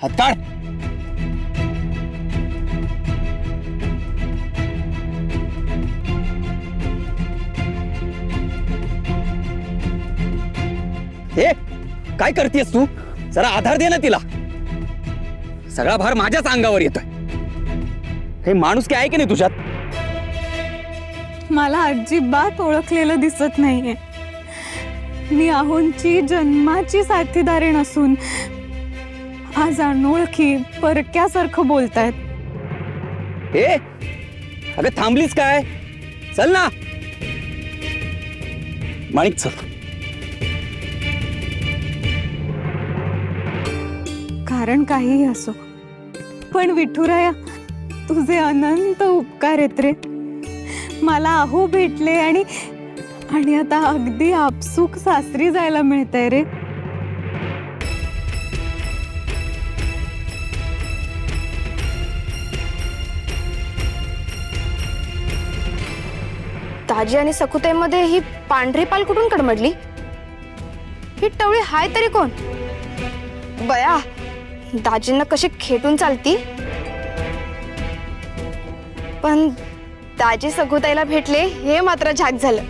हात काढ. हे काय करतेस तू? जरा आधार दे ना तिला. सगळा भार माझ्याच अंगावर येतोय. हे माणूस काय आहे की नाही तुझ्यात? मला अजिबात ओळखलेलं दिसत नाहीये. मी आहोंची जन्माची साथीदारीण असून आज अनोळखी परक्यासारखं बोलतायत. हे अगं थांबलीस काय? चल ना माणिक, चल. कारण काहीही असो, पण विठुराया तुझे अनंत उपकार आहेत रे. मला आहो भेटले आणि आता अगदी आपसूक सासरी जायला मिळतंय रे. दाजी आणि सकुताईमध्ये ही पांढरी पाल कुठून कडमडली? ही टवळी हाय तरी कोण? बया, दाजींना कशी खेटून चालती. पण दाजी सकुताईला भेटले हे मात्र झाक झालं.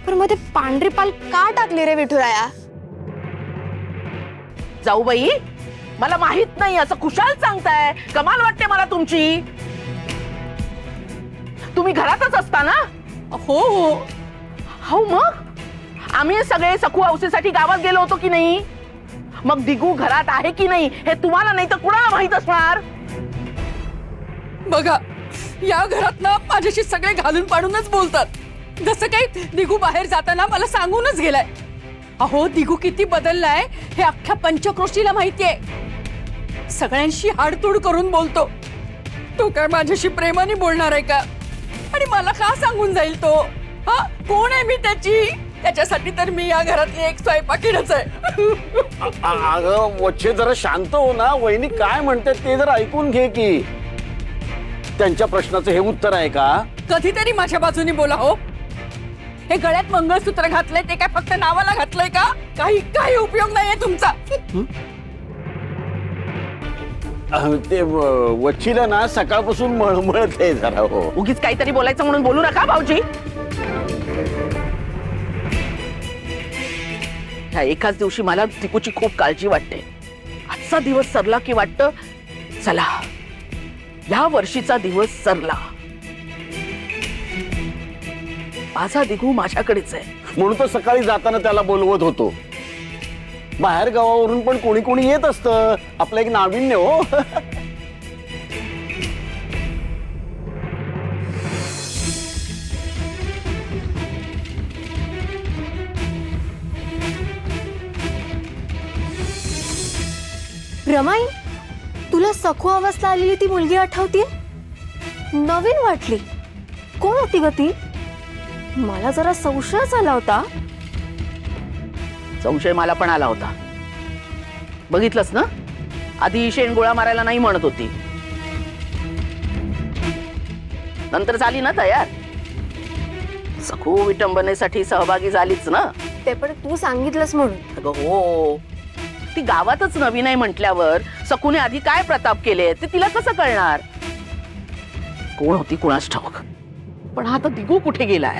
पण मध्ये पांढरी पाल का टाकली रे विठुराया? जाऊबाई, मला माहित नाही असं खुशाल सांगताय. कमाल वाटते मला तुमची. तुम्ही घरातच असता ना? हो हो हो, मग आम्ही सगळे सखू औसीसाठी गावात गेलो होतो की नाही? मग दिगू घरात आहे की नाही हे तुम्हाला नाही तर कुणाला माहित असणार? बघा, या घरात ना माझ्याशी सगळे घालून पाडूनच बोलतात. जसं काही दिगू बाहेर जाताना मला सांगूनच गेलाय. अहो, दिगू किती बदललाय हे अख्ख्या पंचक्रोशीला माहितीये. सगळ्यांशी हाडतूड करून बोलतो. तो काय माझ्याशी प्रेमाने बोलणार आहे का? आणि मला का सांगून जाईल तो? हा, कोण आहे मी त्याची? त्याच्यासाठी तर मी या घरातली एक स्वयंपाकीणच आहे. अगं वच्छे, जरा शांत हो ना. वहिनी काय म्हणतात ते जरा ऐकून घे की. त्यांच्या प्रश्नाचं हे उत्तर आहे का? कधीतरी माझ्या बाजूने बोला हो. हे गळ्यात मंगळसूत्र घातलंय ते काय फक्त नावाला घातलंय का? काही उपयोग नाहीये तुमचा. ते वच्छीला ना सकाळपासून मळमळत आहे जरा. हो, उगीच काहीतरी बोलायचं म्हणून बोलू नका भाऊजी. ह्या एकाच दिवशी मला दिगूची खूप काळजी वाटते. आजचा दिवस सरला की वाटतं चला या वर्षीचा दिवस सरला. माझा दिगू माझ्याकडेच आहे. म्हणून तर सकाळी जाताना त्याला बोलवत होतो. बाहेर गावावरून पण कोणी कोणी येत असतं. आपलं एक नाविन्य हो. रमाई, तुला सखू अवस्था आलेली ती मुलगी आठवतीये? नवीन वाटली. कोण होती ग ती? मला जरा संशयच आला होता. संशय मला पण आला होता. बघितलंस ना, आधी शेणगोळा मारायला नाही म्हणत होती, नंतर झाली ना तयार. सखू विटंबनेसाठी सहभागी झालीच ना. ते पण तू सांगितलंस म्हणून. अगं हो, ती गावातच नवीन आहे म्हटल्यावर सखूने आधी काय प्रताप केले ते तिला कसं कळणार? कोण होती कुणास ठाऊक. पण आता दिगू कुठे गेलाय?